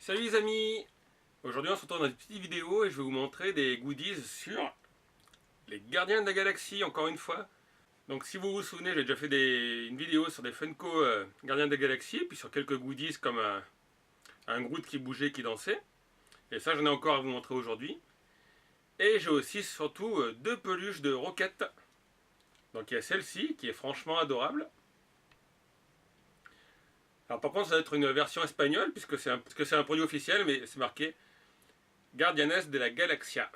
Salut les amis! Aujourd'hui on se retrouve dans une petite vidéo et je vais vous montrer des goodies sur les Gardiens de la Galaxie encore une fois. Donc si vous vous souvenez, j'ai déjà fait une vidéo sur des Funko Gardiens de la Galaxie, puis sur quelques goodies comme un Groot qui bougeait, qui dansait. Et ça j'en ai encore à vous montrer aujourd'hui. Et j'ai aussi surtout deux peluches de Rocket. Donc il y a celle-ci qui est franchement adorable. Alors par contre ça va être une version espagnole puisque c'est un produit officiel, mais c'est marqué Guardianes de la Galaxia.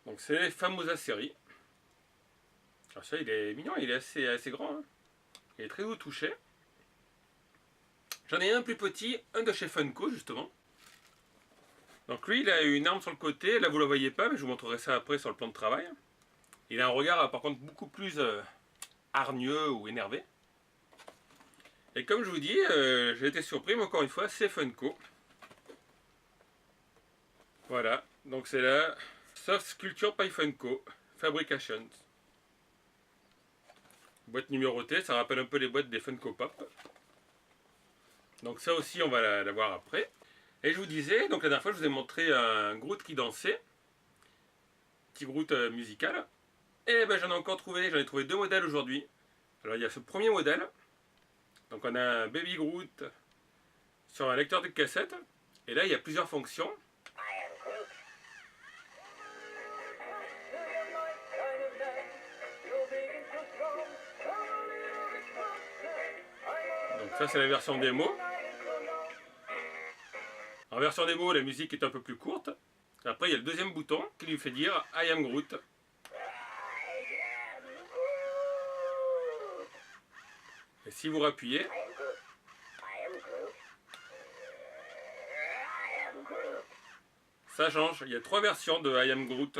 Donc c'est Famosa série. Alors ça il est mignon, il est assez grand. Hein. Il est très doux touché. J'en ai un plus petit, un de chez Funko justement. Donc lui il a une arme sur le côté, là vous ne la voyez pas mais je vous montrerai ça après sur le plan de travail. Il a un regard par contre beaucoup plus hargneux ou énervé. Et comme je vous dis, j'ai été surpris, mais encore une fois, c'est Funko. Voilà, donc c'est la Soft Sculpture by Funko Fabrications. Boîte numérotée, ça rappelle un peu les boîtes des Funko Pop. Donc ça aussi, on va la voir après. Et je vous disais, donc la dernière fois, je vous ai montré un Groot qui dansait. Petit Groot musical. Et ben j'en ai encore trouvé, j'en ai trouvé deux modèles aujourd'hui. Alors il y a ce premier modèle. Donc on a un Baby Groot sur un lecteur de cassette. Et là il y a plusieurs fonctions. Donc ça c'est la version démo. En version démo la musique est un peu plus courte. Après il y a le deuxième bouton qui lui fait dire I am Groot. Et si vous rappuyez, ça change. Il y a trois versions de I am Groot.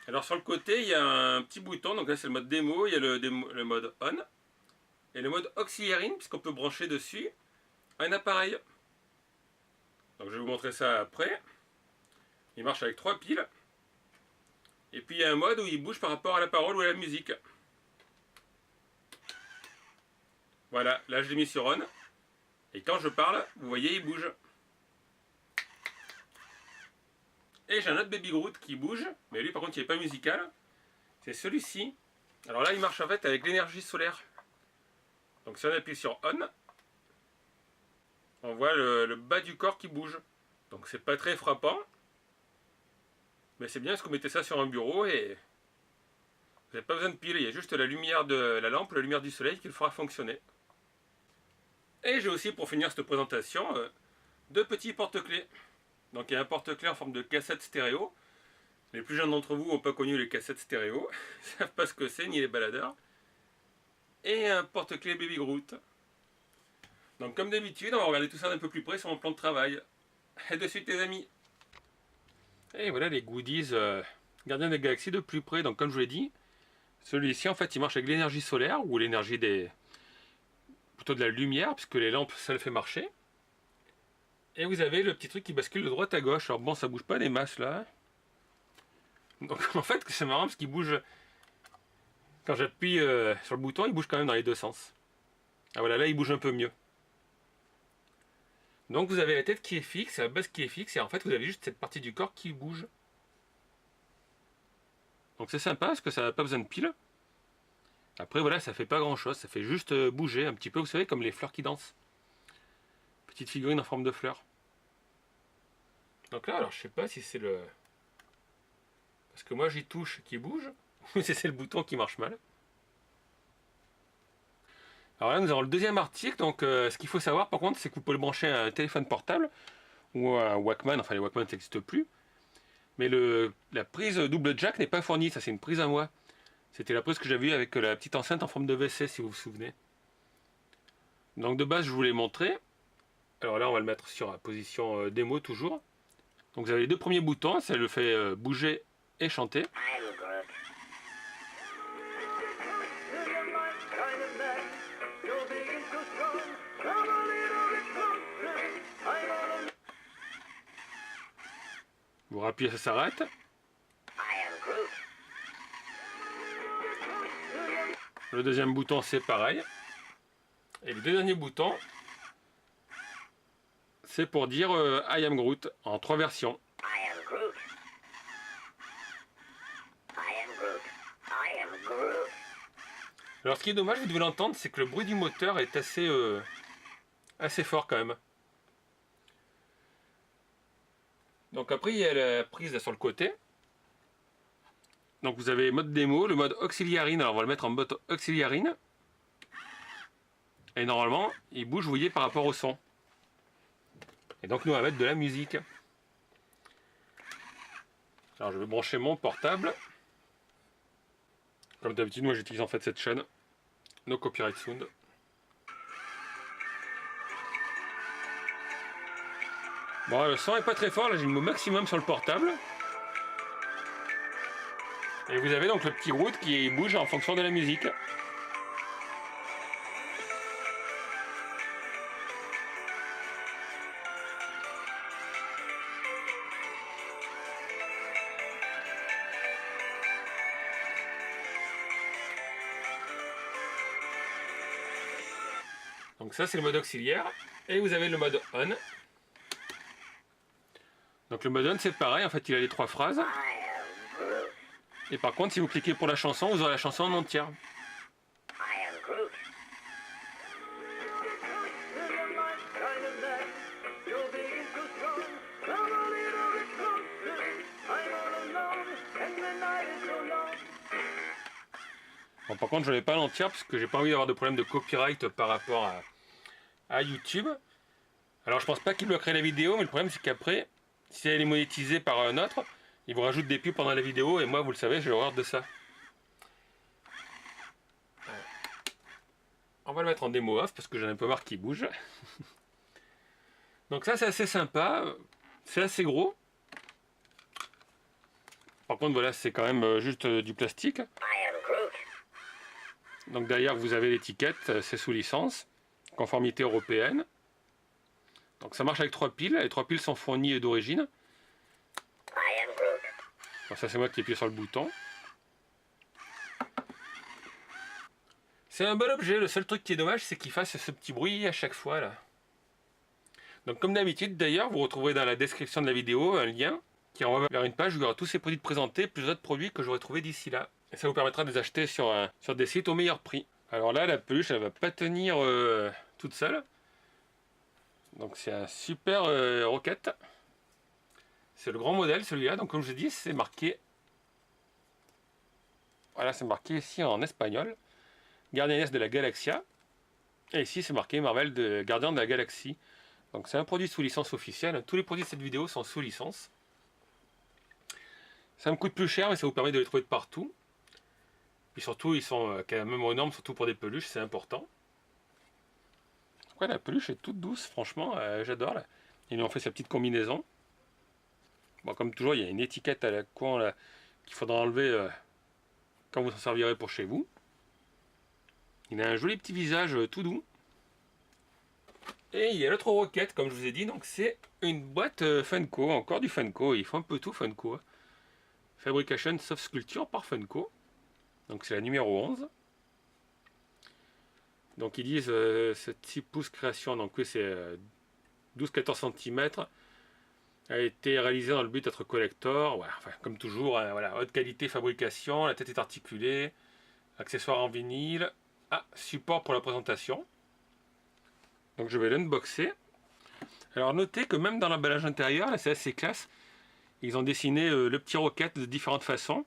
Alors sur le côté, il y a un petit bouton. Donc là, c'est le mode démo. Il y a le mode on. Et le mode auxiliary, puisqu'on peut brancher dessus un appareil. Donc je vais vous montrer ça après. Il marche avec trois piles. Et puis il y a un mode où il bouge par rapport à la parole ou à la musique. Voilà, là je l'ai mis sur on. Et quand je parle, vous voyez, il bouge. Et j'ai un autre Baby Groot qui bouge, mais lui par contre il n'est pas musical. C'est celui-ci. Alors là il marche en fait avec l'énergie solaire. Donc si on appuie sur on, on voit le bas du corps qui bouge. Donc c'est pas très frappant. Mais c'est bien parce que vous mettez ça sur un bureau et vous n'avez pas besoin de pile. Il y a juste la lumière de la lampe, la lumière du soleil qui le fera fonctionner. Et j'ai aussi pour finir cette présentation deux petits porte-clés. Donc il y a un porte-clés en forme de cassette stéréo. Les plus jeunes d'entre vous n'ont pas connu les cassettes stéréo. Ils ne savent pas ce que c'est, ni les baladeurs. Et un porte-clés Baby Groot. Donc comme d'habitude, on va regarder tout ça d'un peu plus près sur mon plan de travail. Et de suite les amis. Et voilà les goodies Gardiens de la Galaxie de plus près. Donc comme je vous l'ai dit, celui-ci en fait il marche avec l'énergie solaire ou l'énergie plutôt de la lumière, puisque les lampes ça le fait marcher. Et vous avez le petit truc qui bascule de droite à gauche. Alors bon, ça bouge pas des masses là. Donc en fait c'est marrant parce qu'il bouge. Quand j'appuie sur le bouton, il bouge quand même dans les deux sens. Ah voilà, là il bouge un peu mieux. Donc vous avez la tête qui est fixe, la base qui est fixe, et en fait vous avez juste cette partie du corps qui bouge. Donc c'est sympa parce que ça n'a pas besoin de pile. Après voilà, ça fait pas grand chose, ça fait juste bouger un petit peu, vous savez, comme les fleurs qui dansent. Petite figurine en forme de fleur. Donc là, alors je sais pas si c'est le... Parce que moi j'y touche qui bouge, ou si c'est le bouton qui marche mal. Alors là nous avons le deuxième article, donc ce qu'il faut savoir par contre c'est que vous pouvez le brancher à un téléphone portable, ou un Walkman, enfin les Walkman n'existent plus. Mais la prise double jack n'est pas fournie, ça c'est une prise à moi. C'était la prise que j'avais eue avec la petite enceinte en forme de WC si vous vous souvenez. Donc de base je vous l'ai montré. Alors là on va le mettre sur la position démo toujours. Donc vous avez les deux premiers boutons, ça le fait bouger et chanter. Vous rappuyez, ça s'arrête. Le deuxième bouton c'est pareil. Et les deux derniers boutons, c'est pour dire I am Groot en 3 versions. I am Groot. I am Groot. I am Groot. Alors ce qui est dommage, vous devez l'entendre, c'est que le bruit du moteur est assez fort quand même. Donc après il y a la prise là, sur le côté. Donc vous avez mode démo, le mode auxiliarine, alors on va le mettre en mode auxiliarine. Et normalement, il bouge, vous voyez, par rapport au son. Et donc nous on va mettre de la musique. Alors je vais brancher mon portable. Comme d'habitude, moi j'utilise en fait cette chaîne. No Copyright Sound. Bon, le son est pas très fort, là j'ai mis au maximum sur le portable. Et vous avez donc le petit Groot qui bouge en fonction de la musique. Donc ça c'est le mode auxiliaire. Et vous avez le mode on. Donc le mode on c'est pareil, en fait il a les 3 phrases. Et par contre si vous cliquez pour la chanson, vous aurez la chanson en entière. I am Groot. Bon, par contre je ne l'ai pas l'entière parce que j'ai pas envie d'avoir de problème de copyright par rapport à YouTube. Alors je pense pas qu'il bloquerait la vidéo, mais le problème c'est qu'après, si elle est monétisée par un autre, il vous rajoute des pubs pendant la vidéo et moi vous le savez, j'ai horreur de ça. On va le mettre en démo off parce que j'en ai un peu marre qu'il bouge. Donc ça c'est assez sympa, c'est assez gros. Par contre voilà, c'est quand même juste du plastique. I am Groot. Donc derrière vous avez l'étiquette, c'est sous licence, conformité européenne. Donc ça marche avec 3 piles, les 3 piles sont fournies d'origine. I am Groot. Donc ça c'est moi qui appuie sur le bouton. C'est un bon objet, le seul truc qui est dommage c'est qu'il fasse ce petit bruit à chaque fois là. Donc comme d'habitude d'ailleurs, vous retrouverez dans la description de la vidéo un lien qui renvoie vers une page où il y aura tous ces produits présentés, plus d'autres produits que j'aurai trouvé d'ici là. Et ça vous permettra de les acheter sur des sites au meilleur prix. Alors là, la peluche, elle va pas tenir toute seule. Donc c'est un super Rocket. C'est le grand modèle celui-là. Donc comme je vous ai dit, c'est marqué. Voilà, c'est marqué ici en espagnol. Guardianes de la Galaxia. Et ici c'est marqué Marvel de Gardien de la Galaxie. Donc c'est un produit sous licence officielle. Tous les produits de cette vidéo sont sous licence. Ça me coûte plus cher, mais ça vous permet de les trouver de partout. Et surtout, ils sont quand même aux normes, surtout pour des peluches, c'est important. Ouais, la peluche est toute douce, franchement, j'adore. Ils lui ont fait sa petite combinaison. Bon, comme toujours, il y a une étiquette à la con là qu'il faudra enlever quand vous en servirez pour chez vous. Il a un joli petit visage tout doux. Et il y a l'autre Rocket, comme je vous ai dit, donc c'est une boîte Funko, encore du Funko. Ils font un peu tout Funko. Fabrication Soft Sculpture par Funko. Donc c'est la numéro 11. Donc ils disent 6 pouces création, donc oui c'est 12-14 cm. A été réalisé dans le but d'être collector. Ouais, enfin, comme toujours, hein, voilà, haute qualité fabrication, la tête est articulée, accessoires en vinyle. Ah, support pour la présentation. Donc je vais l'unboxer. Alors notez que même dans l'emballage intérieur, là c'est assez classe. Ils ont dessiné le petit Rocket de différentes façons.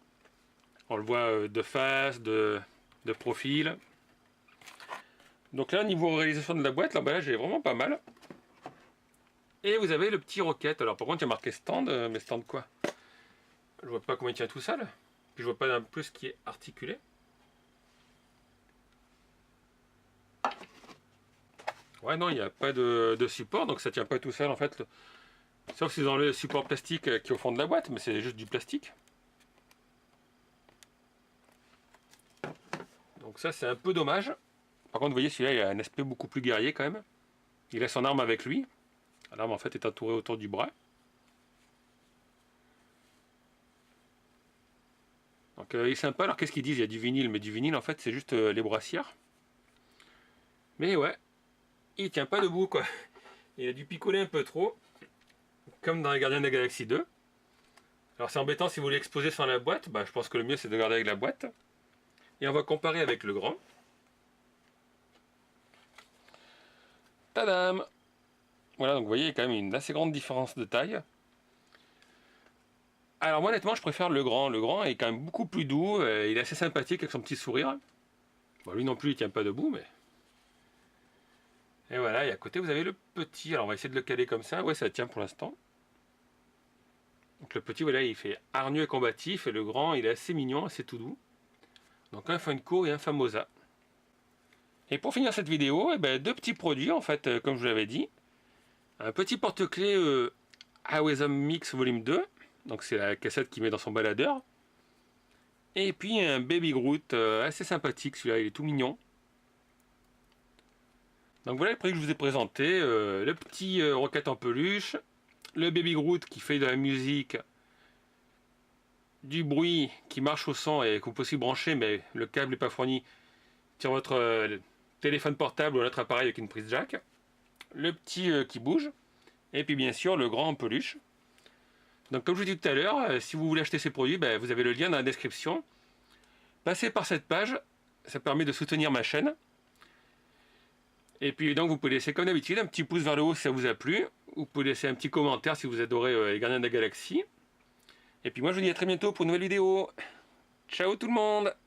On le voit de face, de profil. Donc là, au niveau réalisation de la boîte, l'emballage est vraiment pas mal. Et vous avez le petit Rocket. Alors par contre, il y a marqué stand, mais stand quoi? Je vois pas comment il tient tout seul. Puis je vois pas un peu ce qui est articulé. Ouais, non, il n'y a pas de support, donc ça tient pas tout seul en fait. Sauf si dans le support plastique qui est au fond de la boîte, mais c'est juste du plastique. Donc ça c'est un peu dommage. Par contre vous voyez celui-là il a un aspect beaucoup plus guerrier quand même. Il a son arme avec lui. L'arme en fait est entourée autour du bras. Donc il est sympa. Alors qu'est-ce qu'ils disent? Il y a du vinyle, mais du vinyle en fait c'est juste les brassières. Mais ouais, il tient pas debout quoi. Il a dû picoler un peu trop, comme dans les Gardiens de la Galaxie 2. Alors c'est embêtant si vous voulez exposer sur la boîte, bah, je pense que le mieux c'est de garder avec la boîte. Et on va comparer avec le grand. Tadam! Voilà, donc vous voyez, il y a quand même une assez grande différence de taille. Alors moi honnêtement je préfère le grand. Le grand est quand même beaucoup plus doux, il est assez sympathique avec son petit sourire. Bon lui non plus il tient pas debout mais... Et voilà, et à côté vous avez le petit. Alors on va essayer de le caler comme ça. Ouais, ça tient pour l'instant. Donc le petit, voilà, il fait hargneux et combatif. Et le grand, il est assez mignon, assez tout doux. Donc un Funko et un Famosa. Et pour finir cette vidéo, eh ben, deux petits produits en fait, comme je vous l'avais dit. Un petit porte-clés Awesom Mix Volume 2. Donc c'est la cassette qu'il met dans son baladeur. Et puis un Baby Groot assez sympathique, celui-là, il est tout mignon. Donc voilà le prix que je vous ai présenté. Le petit Rocket en peluche. Le Baby Groot qui fait de la musique, du bruit, qui marche au son et que vous pouvez aussi brancher, mais le câble n'est pas fourni sur votre téléphone portable ou un autre appareil avec une prise jack. Le petit qui bouge. Et puis bien sûr le grand en peluche. Donc comme je vous dis tout à l'heure, si vous voulez acheter ces produits, ben, vous avez le lien dans la description. Passez par cette page, ça permet de soutenir ma chaîne. Et puis donc vous pouvez laisser comme d'habitude un petit pouce vers le haut si ça vous a plu. Vous pouvez laisser un petit commentaire si vous adorez les Gardiens de la Galaxie. Et puis moi je vous dis à très bientôt pour une nouvelle vidéo. Ciao tout le monde!